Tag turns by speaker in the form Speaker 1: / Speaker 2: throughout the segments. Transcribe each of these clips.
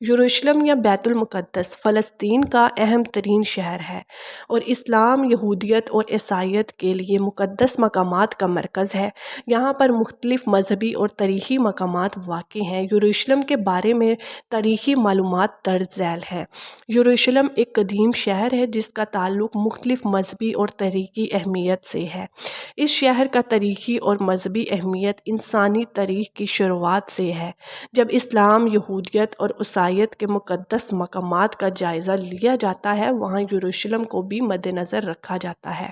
Speaker 1: یروشلم یا بیت المقدس فلسطین کا اہم ترین شہر ہے اور اسلام، یہودیت اور عیسائیت کے لیے مقدس مقامات کا مرکز ہے۔ یہاں پر مختلف مذہبی اور تاریخی مقامات واقع ہیں۔ یروشلم کے بارے میں تاریخی معلومات درج ذیل ہیں۔ یروشلم ایک قدیم شہر ہے جس کا تعلق مختلف مذہبی اور تاریخی اہمیت سے ہے۔ اس شہر کا تاریخی اور مذہبی اہمیت انسانی تاریخ کی شروعات سے ہے۔ جب اسلام، یہودیت اور عیسائیت کے مقدس مقامات کا جائزہ لیا جاتا ہے، وہاں یروشلم کو بھی مد نظر رکھا جاتا ہے۔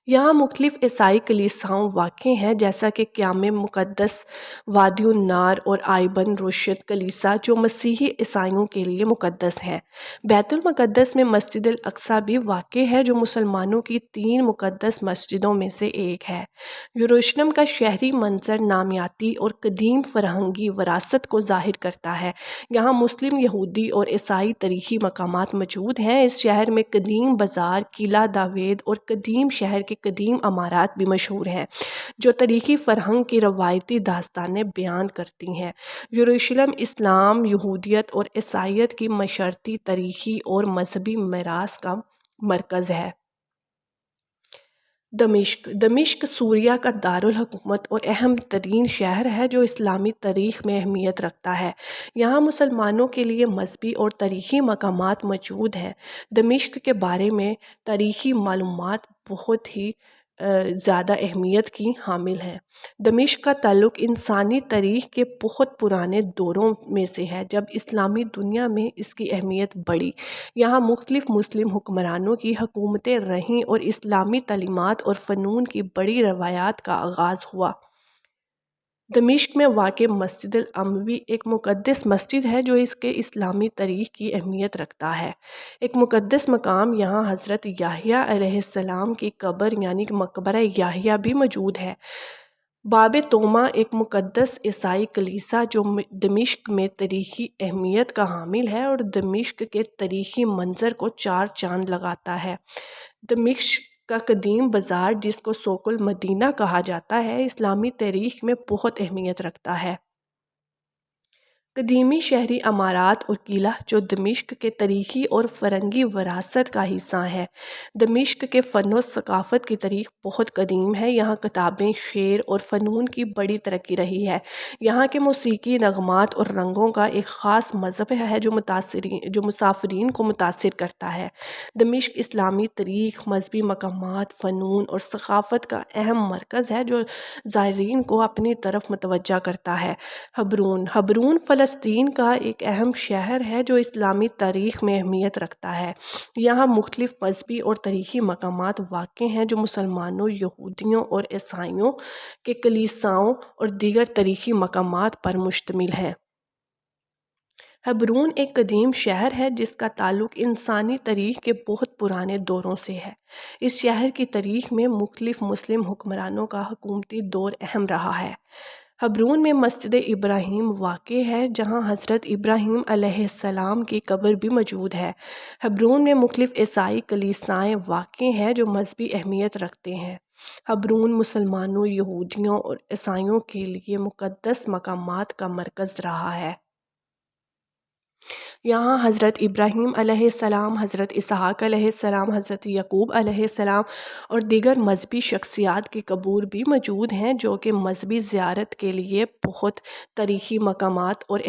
Speaker 1: یہاں مختلف عیسائی کلیساؤں واقع ہیں جیسا کہ قیام مقدس، وادی النار اور آئبن روشد کلیسا جو مسیحی عیسائیوں کے لیے مقدس ہے۔ بیت المقدس میں مسجد الاقصی بھی واقع ہے جو مسلمانوں کی 3 مقدس مسجدوں میں سے ایک ہے۔ یروشلم کا شہری منظر نامیاتی اور قدیم فرہنگی وراثت کو ظاہر کرتا ہے۔ یہاں مسلم، یہودی اور عیسائی تاریخی مقامات موجود ہیں۔ اس شہر میں قدیم بازار، قلعہ داود اور قدیم شہر کے قدیم عمارات بھی مشہور ہیں جو تاریخی فرہنگ کی روایتی داستانیں بیان کرتی ہیں۔ یروشلم اسلام، یہودیت اور عیسائیت کی مشرتی تاریخی اور مذہبی میراث کا مرکز ہے۔ دمشق سوریہ کا دارالحکومت اور اہم ترین شہر ہے جو اسلامی تاریخ میں اہمیت رکھتا ہے۔ یہاں مسلمانوں کے لیے مذہبی اور تاریخی مقامات موجود ہیں۔ دمشق کے بارے میں تاریخی معلومات بہت ہی زیادہ اہمیت کی حامل ہیں۔ دمشق کا تعلق انسانی تاریخ کے بہت پرانے دوروں میں سے ہے جب اسلامی دنیا میں اس کی اہمیت بڑھی۔ یہاں مختلف مسلم حکمرانوں کی حکومتیں رہیں اور اسلامی تعلیمات اور فنون کی بڑی روایات کا آغاز ہوا۔ دمشق میں واقع مسجد الاموی ایک مقدس مسجد ہے جو اس کے اسلامی تاریخ کی اہمیت رکھتا ہے۔ ایک مقدس مقام یہاں حضرت یحییٰ علیہ السلام کی قبر یعنی کہ مقبرہ یحییٰ بھی موجود ہے۔ باب توما ایک مقدس عیسائی کلیسا جو دمشق میں تاریخی اہمیت کا حامل ہے اور دمشق کے تاریخی منظر کو 4 چاند لگاتا ہے۔ دمشق کا قدیم بازار جس کو سوق المدینہ کہا جاتا ہے اسلامی تاریخ میں بہت اہمیت رکھتا ہے۔ قدیمی شہری عمارات اور قلعہ جو دمشق کے تاریخی اور فرہنگی وراثت کا حصہ ہے۔ دمشق کے فن و ثقافت کی تاریخ بہت قدیم ہے۔ یہاں کتابیں، شعر اور فنون کی بڑی ترقی رہی ہے۔ یہاں کے موسیقی، نغمات اور رنگوں کا ایک خاص مذہب ہے جو مسافرین کو متاثر کرتا ہے۔ دمشق اسلامی تاریخ، مذہبی مقامات، فنون اور ثقافت کا اہم مرکز ہے جو زائرین کو اپنی طرف متوجہ کرتا ہے۔ حبرون فلسطین کا ایک اہم شہر ہے جو اسلامی تاریخ میں اہمیت رکھتا ہے۔ یہاں مختلف مذہبی اور تاریخی مقامات واقع ہیں جو مسلمانوں، یہودیوں اور عیسائیوں کے کلیساؤں اور دیگر تاریخی مقامات پر مشتمل ہے۔ حبرون ایک قدیم شہر ہے جس کا تعلق انسانی تاریخ کے بہت پرانے دوروں سے ہے۔ اس شہر کی تاریخ میں مختلف مسلم حکمرانوں کا حکومتی دور اہم رہا ہے۔ حبرون میں مسجد ابراہیم واقع ہے جہاں حضرت ابراہیم علیہ السلام کی قبر بھی موجود ہے۔ حبرون میں مختلف عیسائی کلیسائیں واقع ہیں جو مذہبی اہمیت رکھتے ہیں۔ حبرون مسلمانوں، یہودیوں اور عیسائیوں کے لیے مقدس مقامات کا مرکز رہا ہے۔ یہاں حضرت ابراہیم علیہ السلام، حضرت اسحاق علیہ السلام، حضرت یعقوب علیہ السلام اور دیگر مذہبی شخصیات کی قبور بھی موجود ہیں جو کہ مذہبی زیارت کے لیے بہت تاریخی مقامات اور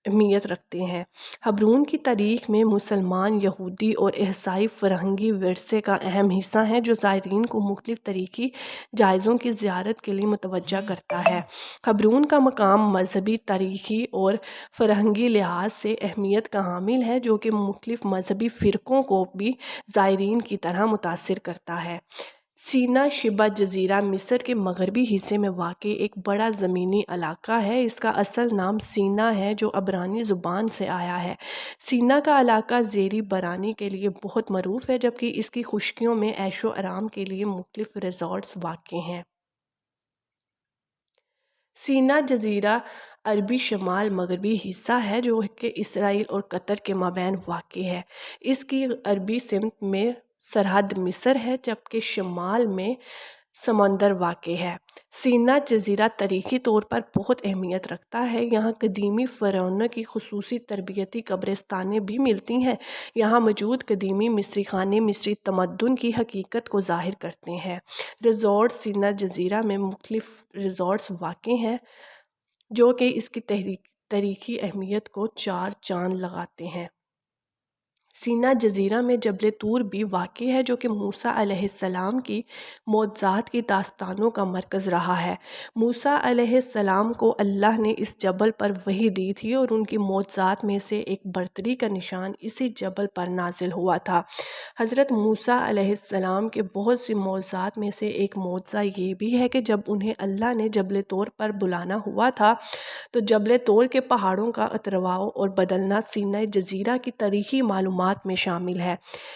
Speaker 1: اہمیت رکھتے ہیں۔ حبرون کی تاریخ میں مسلمان، یہودی اور عیسائی فرہنگی ورثے کا اہم حصہ ہے جو زائرین کو مختلف تاریخی جائزوں کی زیارت کے لیے متوجہ کرتا ہے۔ حبرون کا مقام مذہبی، تاریخی اور فرہنگی لحاظ سے اہمیت کا حامل ہے جو کہ مختلف مذہبی فرقوں کو بھی زائرین کی طرح متاثر کرتا ہے۔ سینا شبہ جزیرہ مصر کے مغربی حصے میں واقع ایک بڑا زمینی علاقہ ہے۔ اس کا اصل نام سینا ہے جو عبرانی زبان سے آیا ہے۔ سینا کا علاقہ زیریں بارانی کے لیے بہت معروف ہے جبکہ اس کی خشکیوں میں عیش و آرام کے لیے مختلف ریزورٹس واقع ہیں۔ سینا جزیرہ عربی شمال مغربی حصہ ہے جو کہ اسرائیل اور قطر کے مابین واقع ہے۔ اس کی غربی سمت میں سرحد مصر ہے جبکہ شمال میں سمندر واقع ہے۔ سینا جزیرہ تاریخی طور پر بہت اہمیت رکھتا ہے۔ یہاں قدیمی فرعونوں کی خصوصی تربیتی قبرستانیں بھی ملتی ہیں۔ یہاں موجود قدیمی مصری خانے مصری تمدن کی حقیقت کو ظاہر کرتے ہیں۔ ریزورٹ سینا جزیرہ میں مختلف ریزورٹس واقع ہیں جو کہ اس کی تاریخی اہمیت کو چار چاند لگاتے ہیں۔ سینا جزیرہ میں جبل طور بھی واقع ہے جو کہ موسیٰ علیہ السلام کی معجزات کی داستانوں کا مرکز رہا ہے۔ موسیٰ علیہ السلام کو اللہ نے اس جبل پر وحی دی تھی اور ان کی معجزات میں سے ایک برتری کا نشان اسی جبل پر نازل ہوا تھا۔ حضرت موسیٰ علیہ السلام کے بہت سی معجزات میں سے ایک معجزہ یہ بھی ہے کہ جب انہیں اللہ نے جبل طور پر بلانا ہوا تھا تو جبل طور کے پہاڑوں کا اترواؤ اور بدلنا سینا جزیرہ کی تاریخی معلومات میں شامل ہے۔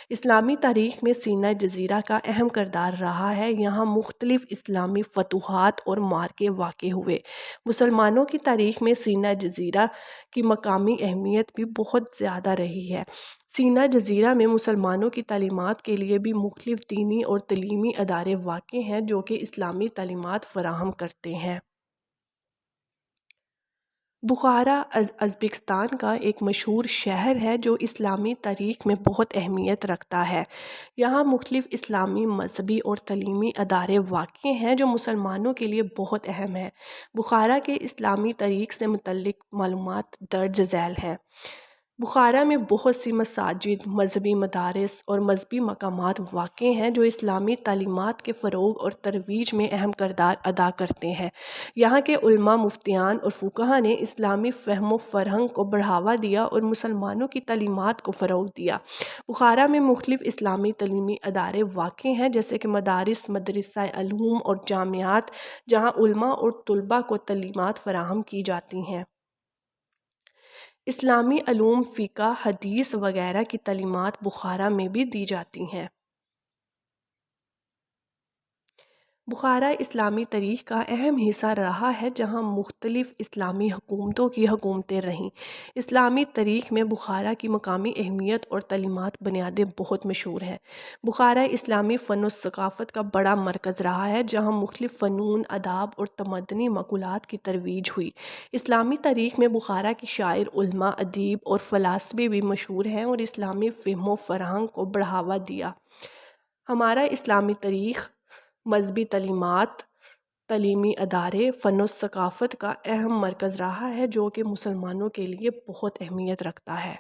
Speaker 1: اسلامی تاریخ میں سینا جزیرہ کا اہم کردار رہا ہے۔ یہاں مختلف اسلامی فتوحات اور معرکے واقع ہوئے۔ مسلمانوں کی تاریخ میں سینا جزیرہ کی مقامی اہمیت بھی بہت زیادہ رہی ہے۔ سینا جزیرہ میں مسلمانوں کی تعلیمات کے لیے بھی مختلف دینی اور تعلیمی ادارے واقع ہیں جو کہ اسلامی تعلیمات فراہم کرتے ہیں۔ بخارا ازبکستان کا ایک مشہور شہر ہے جو اسلامی تاریخ میں بہت اہمیت رکھتا ہے۔ یہاں مختلف اسلامی مذہبی اور تعلیمی ادارے واقع ہیں جو مسلمانوں کے لیے بہت اہم ہیں۔ بخارا کے اسلامی تاریخ سے متعلق معلومات درج ذیل ہیں۔ بخارا میں بہت سی مساجد، مذہبی مدارس اور مذہبی مقامات واقع ہیں جو اسلامی تعلیمات کے فروغ اور ترویج میں اہم کردار ادا کرتے ہیں۔ یہاں کے علماء، مفتیان اور فقہا نے اسلامی فہم و فرہنگ کو بڑھاوا دیا اور مسلمانوں کی تعلیمات کو فروغ دیا۔ بخارا میں مختلف اسلامی تعلیمی ادارے واقع ہیں جیسے کہ مدارس، مدرسہ علوم اور جامعات جہاں علماء اور طلباء کو تعلیمات فراہم کی جاتی ہیں۔ اسلامی علوم، فقہ، حدیث وغیرہ کی تعلیمات بخارا میں بھی دی جاتی ہیں۔ بخارا اسلامی تاریخ کا اہم حصہ رہا ہے جہاں مختلف اسلامی حکومتوں کی حکومتیں رہیں۔ اسلامی تاریخ میں بخارا کی مقامی اہمیت اور تعلیمات بنیادیں بہت مشہور ہیں۔ بخارا اسلامی فن و ثقافت کا بڑا مرکز رہا ہے جہاں مختلف فنون، آداب اور تمدنی معقولات کی ترویج ہوئی۔ اسلامی تاریخ میں بخارا کے شاعر، علماء، ادیب اور فلاسفے بھی مشہور ہیں اور اسلامی فہم و فرہنگ کو بڑھاوا دیا۔ ہمارا اسلامی تاریخ مذہبی تعلیمات، تعلیمی ادارے، فن و ثقافت کا اہم مرکز رہا ہے جو کہ مسلمانوں کے لیے بہت اہمیت رکھتا ہے۔